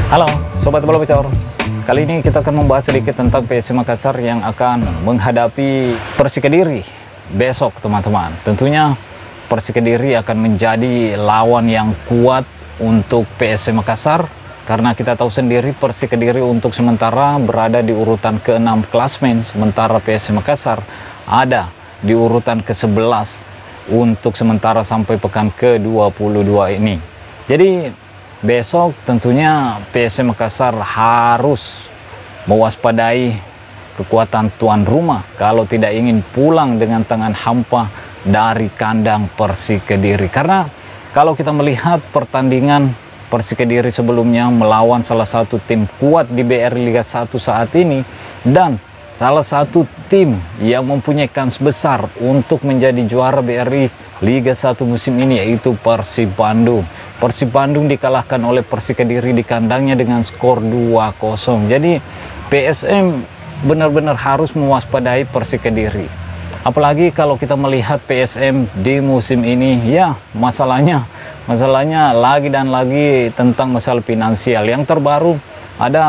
Halo Sobat Bola Bocor, kali ini kita akan membahas sedikit tentang PSM Makassar yang akan menghadapi Persik Kediri besok teman-teman. Tentunya Persik Kediri akan menjadi lawan yang kuat untuk PSM Makassar, karena kita tahu sendiri Persik Kediri untuk sementara berada di urutan ke-6 klasmen, sementara PSM Makassar ada di urutan ke-11 untuk sementara sampai pekan ke-22 ini. Jadi besok tentunya PSM Makassar harus mewaspadai kekuatan tuan rumah kalau tidak ingin pulang dengan tangan hampa dari kandang Persik Kediri. Karena kalau kita melihat pertandingan Persik Kediri sebelumnya melawan salah satu tim kuat di BRI Liga 1 saat ini, dan salah satu tim yang mempunyai kans besar untuk menjadi juara BRI Liga 1 musim ini, yaitu Persib Bandung. Persib Bandung dikalahkan oleh Persik Kediri di kandangnya dengan skor 2-0. Jadi PSM benar-benar harus mewaspadai Persik Kediri. Apalagi kalau kita melihat PSM di musim ini, ya masalahnya lagi dan lagi tentang masalah finansial. Yang terbaru ada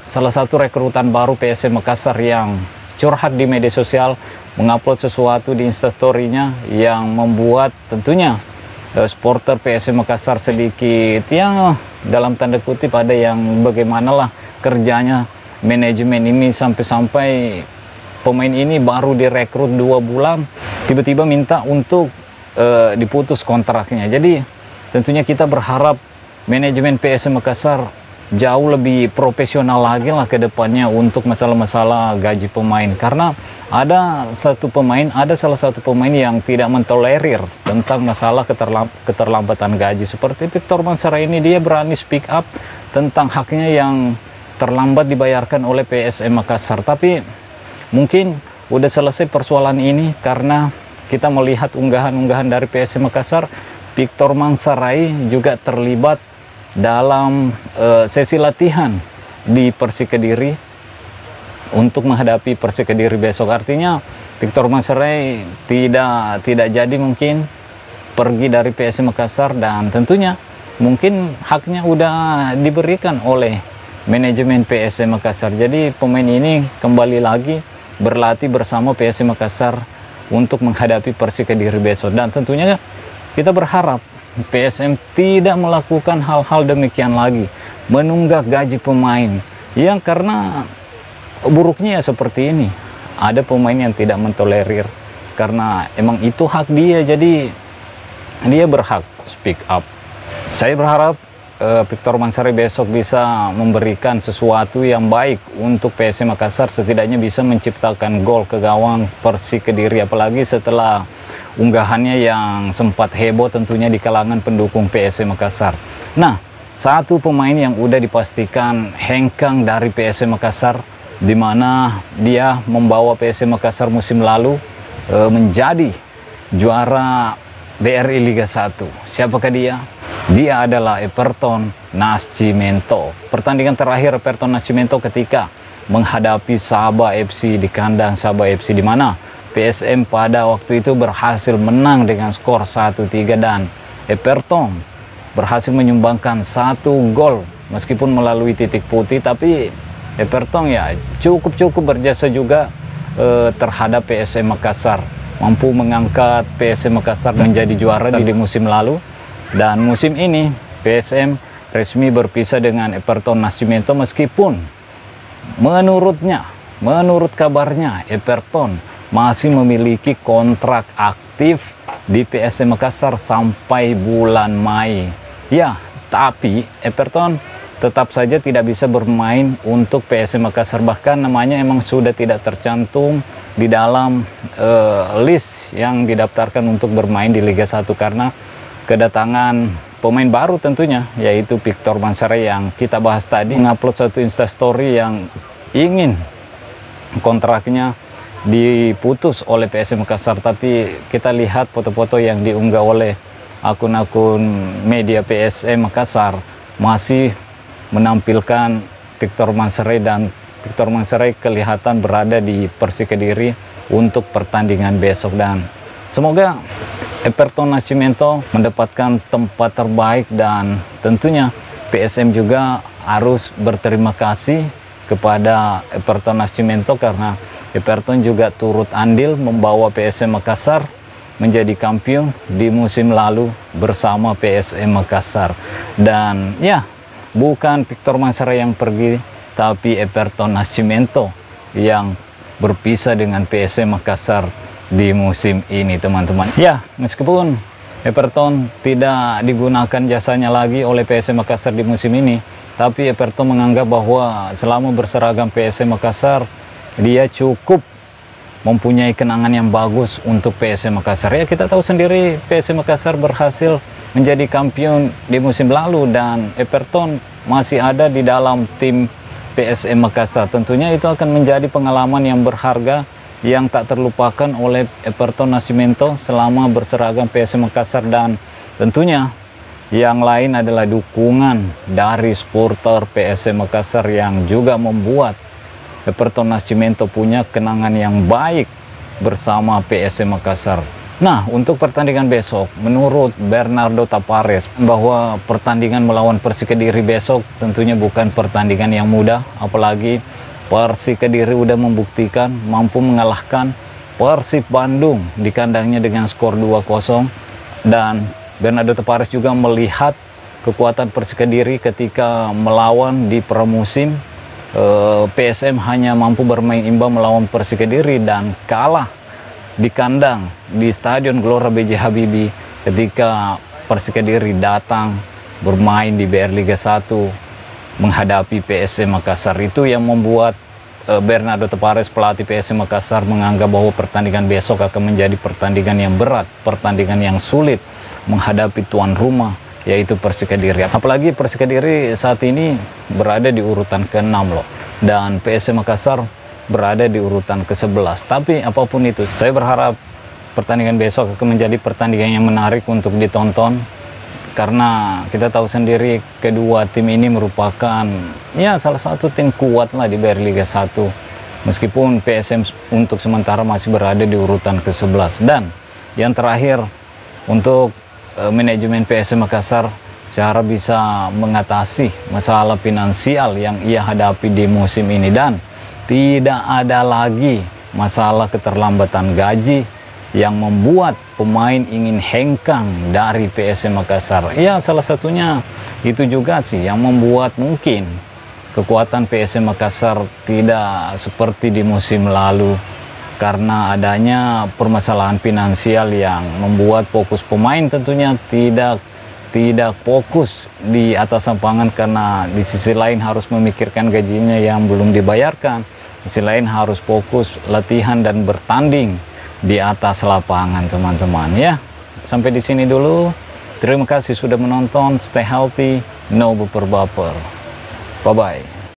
salah satu rekrutan baru PSM Makassar yang curhat di media sosial, mengupload sesuatu di instastory-nya yang membuat tentunya supporter PSM Makassar sedikit yang dalam tanda kutip ada yang bagaimanalah kerjanya manajemen ini sampai-sampai pemain ini baru direkrut 2 bulan tiba-tiba minta untuk diputus kontraknya. Jadi tentunya kita berharap manajemen PSM Makassar jauh lebih profesional lagi lah ke depannya untuk masalah-masalah gaji pemain, karena ada salah satu pemain yang tidak mentolerir tentang masalah keterlambatan gaji. Seperti Victor Mansara ini, dia berani speak up tentang haknya yang terlambat dibayarkan oleh PSM Makassar. Tapi mungkin udah selesai persoalan ini karena kita melihat unggahan-unggahan dari PSM Makassar. Victor Mansarai juga terlibat dalam sesi latihan di Persik Kediri untuk menghadapi Persik Kediri besok. Artinya Victor Mansarai tidak jadi mungkin pergi dari PSM Makassar, dan tentunya mungkin haknya udah diberikan oleh manajemen PSM Makassar. Jadi pemain ini kembali lagi berlatih bersama PSM Makassar untuk menghadapi Persik Kediri besok, dan tentunya kita berharap PSM tidak melakukan hal-hal demikian lagi, menunggak gaji pemain, yang karena buruknya ya seperti ini. Ada pemain yang tidak mentolerir karena emang itu hak dia, jadi dia berhak speak up. Saya berharap Victor Mansari besok bisa memberikan sesuatu yang baik untuk PSM Makassar, setidaknya bisa menciptakan gol ke gawang Persik Kediri, apalagi setelah unggahannya yang sempat heboh tentunya di kalangan pendukung PSM Makassar. Nah, satu pemain yang udah dipastikan hengkang dari PSM Makassar, di mana dia membawa PSM Makassar musim lalu menjadi juara BRI Liga 1. Siapakah dia? Dia adalah Everton Nascimento. Pertandingan terakhir Everton Nascimento ketika menghadapi Sabah FC di kandang Sabah FC, di mana PSM pada waktu itu berhasil menang dengan skor 1-3, dan Everton berhasil menyumbangkan 1 gol meskipun melalui titik putih. Tapi Everton ya cukup berjasa juga terhadap PSM Makassar, mampu mengangkat PSM Makassar menjadi juara di musim lalu. Dan musim ini PSM resmi berpisah dengan Everton Nascimento, meskipun menurut kabarnya Everton masih memiliki kontrak aktif di PSM Makassar sampai bulan Mei. Ya, tapi Everton tetap saja tidak bisa bermain untuk PSM Makassar. Bahkan namanya emang sudah tidak tercantum di dalam list yang didaftarkan untuk bermain di Liga 1 karena kedatangan pemain baru tentunya, yaitu Victor Mansari yang kita bahas tadi, mengupload satu instastory yang ingin kontraknya diputus oleh PSM Makassar. Tapi kita lihat foto-foto yang diunggah oleh akun-akun media PSM Makassar masih menampilkan Victor Mansari, dan Victor Mansari kelihatan berada di Persik Kediri untuk pertandingan besok. Dan semoga Everton Nascimento mendapatkan tempat terbaik, dan tentunya PSM juga harus berterima kasih kepada Everton Nascimento karena Everton juga turut andil membawa PSM Makassar menjadi kampiun di musim lalu bersama PSM Makassar. Dan ya, bukan Victor Mansara yang pergi, tapi Everton Nascimento yang berpisah dengan PSM Makassar di musim ini, teman-teman. Ya, meskipun Everton tidak digunakan jasanya lagi oleh PSM Makassar di musim ini, tapi Everton menganggap bahwa selama berseragam PSM Makassar, dia cukup mempunyai kenangan yang bagus untuk PSM Makassar. Ya, kita tahu sendiri PSM Makassar berhasil menjadi kampiun di musim lalu dan Everton masih ada di dalam tim PSM Makassar. Tentunya itu akan menjadi pengalaman yang berharga yang tak terlupakan oleh Everton Nascimento selama berseragam PSM Makassar. Dan tentunya yang lain adalah dukungan dari supporter PSM Makassar yang juga membuat Everton Nascimento punya kenangan yang baik bersama PSM Makassar. Nah, untuk pertandingan besok, menurut Bernardo Tapares bahwa pertandingan melawan Persik Kediri besok tentunya bukan pertandingan yang mudah, apalagi Persik Kediri udah membuktikan mampu mengalahkan Persib Bandung di kandangnya dengan skor 2-0. Dan Bernardo Tapares juga melihat kekuatan Persik Kediri ketika melawan di pramusim. PSM hanya mampu bermain imbang melawan Persik Kediri dan kalah di kandang di Stadion Gelora B.J. Habibie ketika Persik Kediri datang bermain di BR Liga 1 menghadapi PSM Makassar. Itu yang membuat Bernardo Tapares, pelatih PSM Makassar, menganggap bahwa pertandingan besok akan menjadi pertandingan yang berat, pertandingan yang sulit menghadapi tuan rumah, yaitu Persik Kediri. Apalagi Persik Kediri saat ini berada di urutan ke-6 loh, dan PSM Makassar berada di urutan ke-11. Tapi apapun itu, saya berharap pertandingan besok akan menjadi pertandingan yang menarik untuk ditonton, karena kita tahu sendiri kedua tim ini merupakan ya salah satu tim kuat lah di BR Liga 1. Meskipun PSM untuk sementara masih berada di urutan ke-11. Dan yang terakhir, untuk manajemen PSM Makassar cara bisa mengatasi masalah finansial yang ia hadapi di musim ini, dan tidak ada lagi masalah keterlambatan gaji yang membuat pemain ingin hengkang dari PSM Makassar. Ya, salah satunya itu juga sih yang membuat mungkin kekuatan PSM Makassar tidak seperti di musim lalu, karena adanya permasalahan finansial yang membuat fokus pemain tentunya tidak fokus di atas lapangan, karena di sisi lain harus memikirkan gajinya yang belum dibayarkan, di sisi lain harus fokus latihan dan bertanding di atas lapangan, teman-teman. Ya, sampai di sini dulu. Terima kasih sudah menonton. Stay healthy, no baper-baper. Bye-bye.